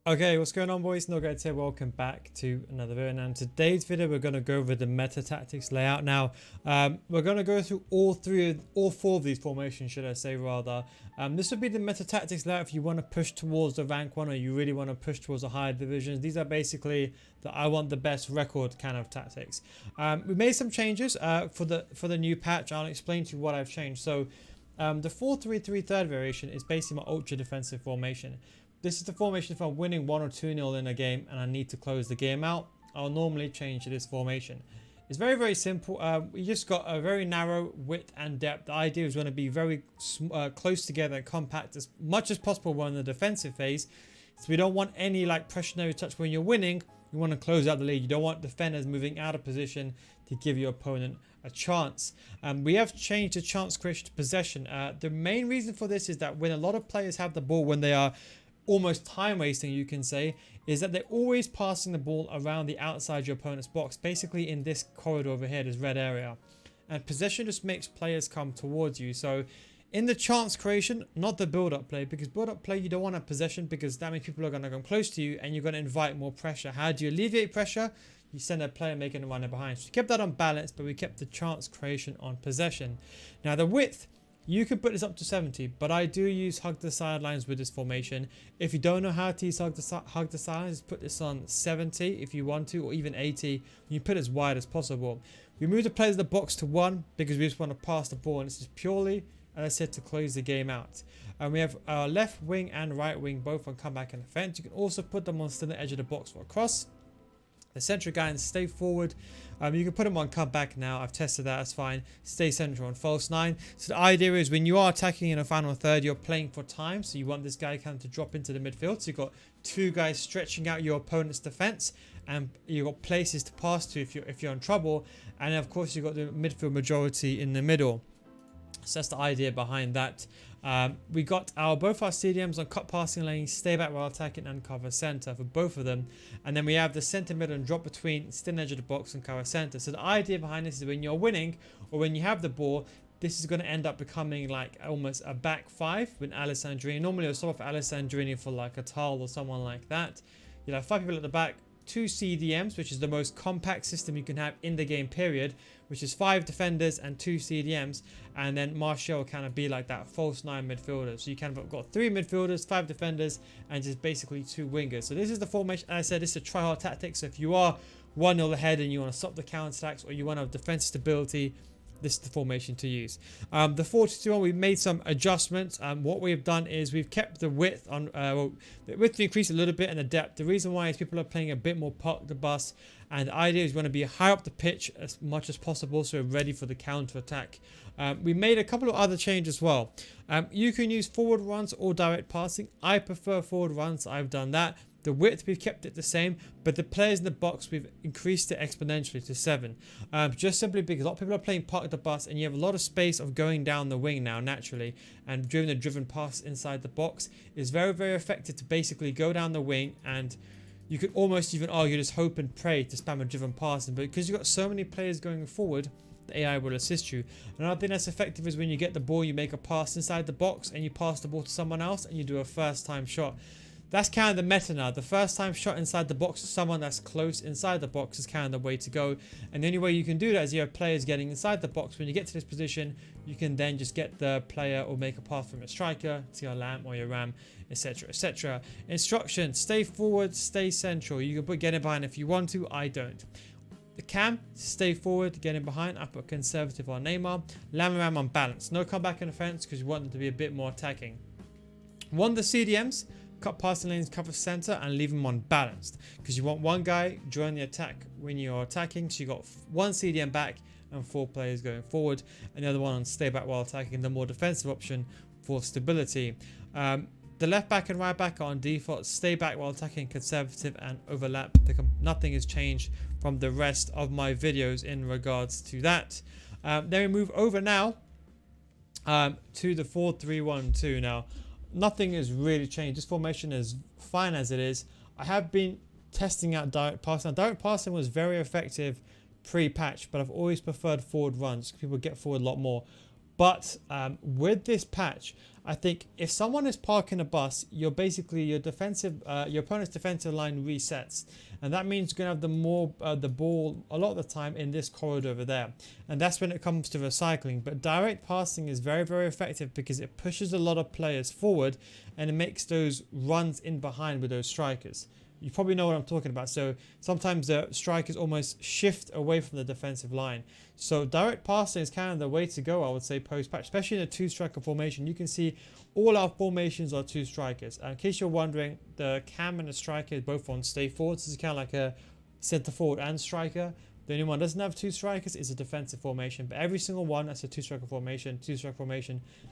Okay, what's going on, boys? NealGuides here. Welcome back to another video. Now, in today's video, we're going to go over the meta tactics layout. Now, we're going to go through all four of these formations, should I say, rather. This would be the meta tactics layout if you want to push towards the rank one, or you really want to push towards the higher divisions. These are basically the I want the best record kind of tactics. We made some changes for the new patch. I'll explain to you what I've changed. So, the 4-3-3 third variation is basically my ultra defensive formation. This is the formation if I'm winning 1 or 2-0 in a game and I need to close the game out. I'll normally change to this formation. It's very, very simple. We just got a very narrow width and depth. The idea is going to be very close together and compact as much as possible when in the defensive phase. So we don't want any like pressionary touch when you're winning. You want to close out the lead. You don't want defenders moving out of position to give your opponent a chance. We have changed the chance creation to possession. The main reason for this is that when a lot of players have the ball when they are almost time wasting, you can say, is that they're always passing the ball around the outside your opponent's box, basically in this corridor over here, this red area. And possession just makes players come towards you. So in the chance creation, not the build-up play, because build-up play you don't want to have possession because that means people are going to come close to you and you're going to invite more pressure. How do you alleviate pressure? You send a player making a runner behind. So we kept that on balance, but we kept the chance creation on possession. Now the width, you can put this up to 70, but I do use hug the sidelines with this formation. If you don't know how to use hug the sidelines, put this on 70 if you want to, or even 80. You put it as wide as possible. We move the players in the box to 1 because we just want to pass the ball, and this is purely, as I said, to close the game out. And we have our left wing and right wing both on comeback and defense. You can also put them on still the edge of the box for a cross. The central guys stay forward. You can put them on comeback now. I've tested that, that's fine. Stay central on false 9. So the idea is when you are attacking in a final third, you're playing for time. So you want this guy kind of to drop into the midfield. So you've got 2 guys stretching out your opponent's defense, and you've got places to pass to if you're in trouble. And of course you've got the midfield majority in the middle. So that's the idea behind that. We got both our CDMs on cut passing lanes, stay back while attacking, and cover center for both of them. And then we have the center middle and drop between, still edge of the box, and cover center. So the idea behind this is when you're winning or when you have the ball, this is going to end up becoming like almost a back 5 with Alessandrini. Normally it'll stop off Alessandrini for like a Tal or someone like that. You'll have 5 people at the back, 2 CDMs, which is the most compact system you can have in the game period, which is 5 defenders and 2 CDMs, and then Martial will kind of be like that false 9 midfielders. So you kind of got 3 midfielders, 5 defenders, and just basically 2 wingers. So this is the formation. As I said, this is a try-hard tactic. So if you are 1-0 ahead and you want to stop the counter-attacks, or you want to have defensive stability, this is the formation to use. The 4-2-1, we've made some adjustments. What we've done is we've kept the width on, the width increased a little bit and the depth. The reason why is people are playing a bit more park the bus, and the idea is we want to be high up the pitch as much as possible, so we're ready for the counter attack. We made a couple of other changes as well. You can use forward runs or direct passing. I prefer forward runs. I've done that. The width, we've kept it the same, but the players in the box, we've increased it exponentially to 7. Just simply because a lot of people are playing park the bus, and you have a lot of space of going down the wing now naturally, and doing the driven pass inside the box is very, very effective to basically go down the wing, and you could almost even argue just hope and pray to spam a driven pass. But because you've got so many players going forward, the AI will assist you. Another thing that's effective is when you get the ball, you make a pass inside the box, and you pass the ball to someone else, and you do a first time shot. That's kind of the meta now. The first time shot inside the box to someone that's close inside the box is kind of the way to go. And the only way you can do that is you have players getting inside the box. When you get to this position, you can then just get the player or make a pass from your striker to your lamp or your ram, etc, etc. Instructions: stay forward, stay central. You can put get in behind if you want to. I don't. The cam, stay forward, get in behind. I put conservative on Neymar. Lam and ram on balance. No comeback and offense because you want them to be a bit more attacking. The CDMs, cut passing lanes, cover center, and leave them on balanced because you want one guy join the attack when you're attacking. So you got 1 CDM back and 4 players going forward, and the other one on stay back while attacking, the more defensive option for stability. The left back and right back are on default, stay back while attacking, conservative, and overlap. Nothing has changed from the rest of my videos in regards to that. Then we move over now to the 4-3-1-2 now. Nothing has really changed. This formation is fine as it is. I have been testing out direct passing. Now, direct passing was very effective pre-patch, but I've always preferred forward runs because people get forward a lot more. But with this patch, I think if someone is parking a bus, you're basically your opponent's defensive line resets, and that means you're gonna have the ball a lot of the time in this corridor over there, and that's when it comes to recycling. But direct passing is very, very effective because it pushes a lot of players forward, and it makes those runs in behind with those strikers. You probably know what I'm talking about. So sometimes the strikers almost shift away from the defensive line. So direct passing is kind of the way to go, I would say, post-patch, especially in a two-striker formation. You can see all our formations are two strikers. In case you're wondering, the cam and the striker is both on stay forward. This is kind of like a center forward and striker. The only one that doesn't have two strikers is a defensive formation, but every single one that's a two-striker formation,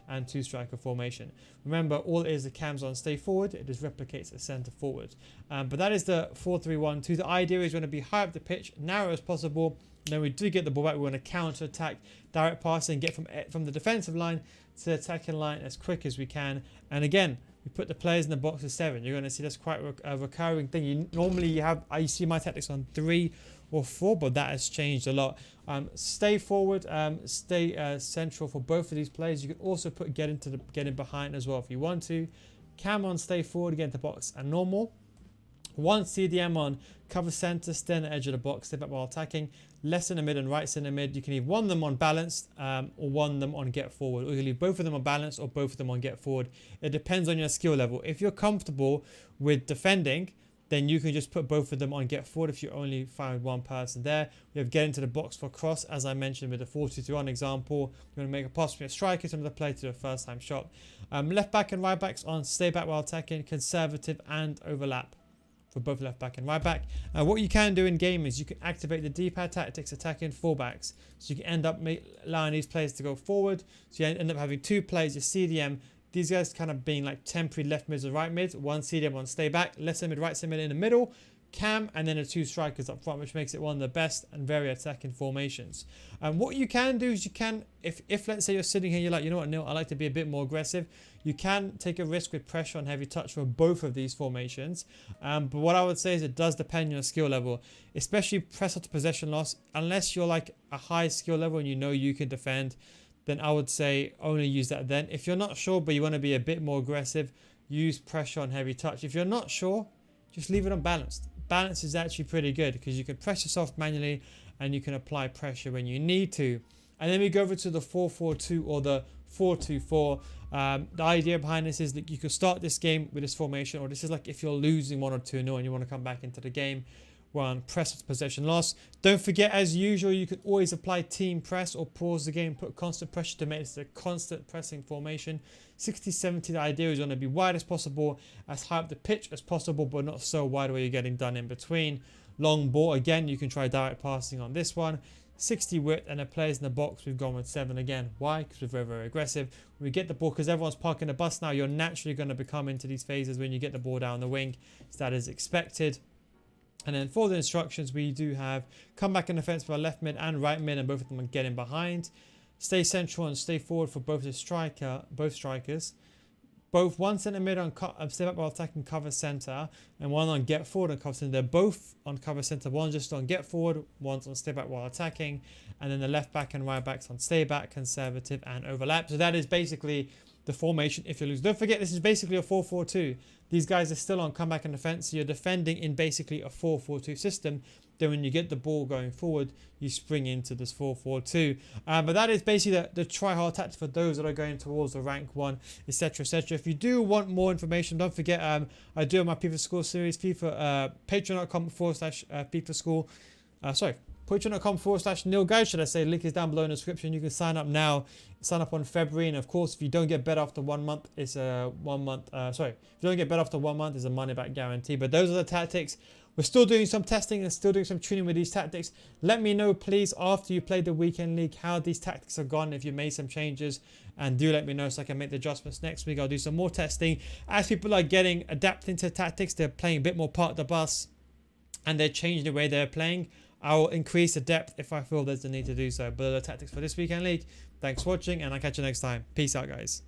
and two-striker formation. Remember, all it is, the cam's on stay forward, it just replicates a center forward. But that is the 4-3-1-2. The idea is we want to be high up the pitch, narrow as possible. Then we do get the ball back, we want to counter attack, direct passing, get from the defensive line to the attacking line as quick as we can. And again, we put the players in the box of 7. You're going to see that's quite a recurring thing. I see my tactics on 3 or 4, but that has changed a lot. Stay forward, stay central for both of these players. You can also put get in behind as well if you want to. Cam on stay forward, get into box and normal. One CDM on cover center, stay on the edge of the box, step up while attacking. Left in the mid and right in the mid. You can leave one of them on balanced or one of them on get forward. Or you can leave both of them on balanced or both of them on get forward. It depends on your skill level. If you're comfortable with defending, then you can just put both of them on get forward if you only find one person there. We have get into the box for cross, as I mentioned with the 4-2-2-1 example. You're going to make a pass from your striker to another player to do a first time shot. Left back and right backs on stay back while attacking, conservative and overlap for both left back and right back. What you can do in game is you can activate the D-pad tactics attacking fullbacks. So you can end up allowing these players to go forward. So you end up having 2 players, your CDM. These guys kind of being like temporary left mids or right mids. One CDM on stay back, left side mid, right side mid in the middle, cam, and then the 2 strikers up front, which makes it one of the best and very attacking formations. What you can do is you can, if let's say you're sitting here, you're like, you know what, Neil, I like to be a bit more aggressive. You can take a risk with pressure on heavy touch for both of these formations. But what I would say is it does depend on your skill level, especially press after possession loss. Unless you're like a high skill level and you know you can defend, then I would say only use that then. If you're not sure but you want to be a bit more aggressive, use pressure on heavy touch. If you're not sure, just leave it on balanced. Balance is actually pretty good because you can press yourself manually and you can apply pressure when you need to. And then we go over to the 4-4-2 or the 4-2-4. The idea behind this is that you could start this game with this formation, or this is like if you're losing 1 or 2-0 and you want to come back into the game. One, press after possession loss. Don't forget, as usual, you can always apply team press or pause the game, put constant pressure to make this a constant pressing formation. 60-70, the idea is going to be wide as possible, as high up the pitch as possible, but not so wide where you're getting done in between. Long ball, again, you can try direct passing on this one. 60 width, and the players in the box, we've gone with 7 again. Why? Because we're very, very aggressive. We get the ball, because everyone's parking the bus now, you're naturally going to become into these phases when you get the ball down the wing. So that is expected. And then for the instructions, we do have come back in defense for our left mid and right mid, and both of them are getting behind. Stay central and stay forward for both strikers. Both one centre mid on step up while attacking cover centre, and one on get forward and cover centre. They're both on cover centre. One just on get forward, one's on stay back while attacking, and then the left back and right backs on stay back, conservative, and overlap. So that is basically the formation if you lose. Don't forget, this is basically a 4-4-2. These guys are still on comeback and defense, so you're defending in basically a 4-4-2 system. Then when you get the ball going forward, you spring into this 4-4-2. But that is basically the try-hard tactic for those that are going towards the rank 1, etc., etc. If you do want more information, don't forget I do have my FIFA School Series, patreon.com/FIFA School. Patreon.com/NealGuides, should I say. Link is down below in the description. You can sign up now, sign up on February, and of course, if you don't get better after 1 month, it's a 1 month. If you don't get better after 1 month, it's a money back guarantee. But those are the tactics. We're still doing some testing and still doing some tuning with these tactics. Let me know, please, after you played the weekend league, how these tactics have gone, if you made some changes, and do let me know so I can make the adjustments next week. I'll do some more testing. As people are adapting to tactics, they're playing a bit more part of the bus, and they're changing the way they're playing. I will increase the depth if I feel there's a need to do so. But the tactics for this weekend league. Thanks for watching, and I'll catch you next time. Peace out, guys.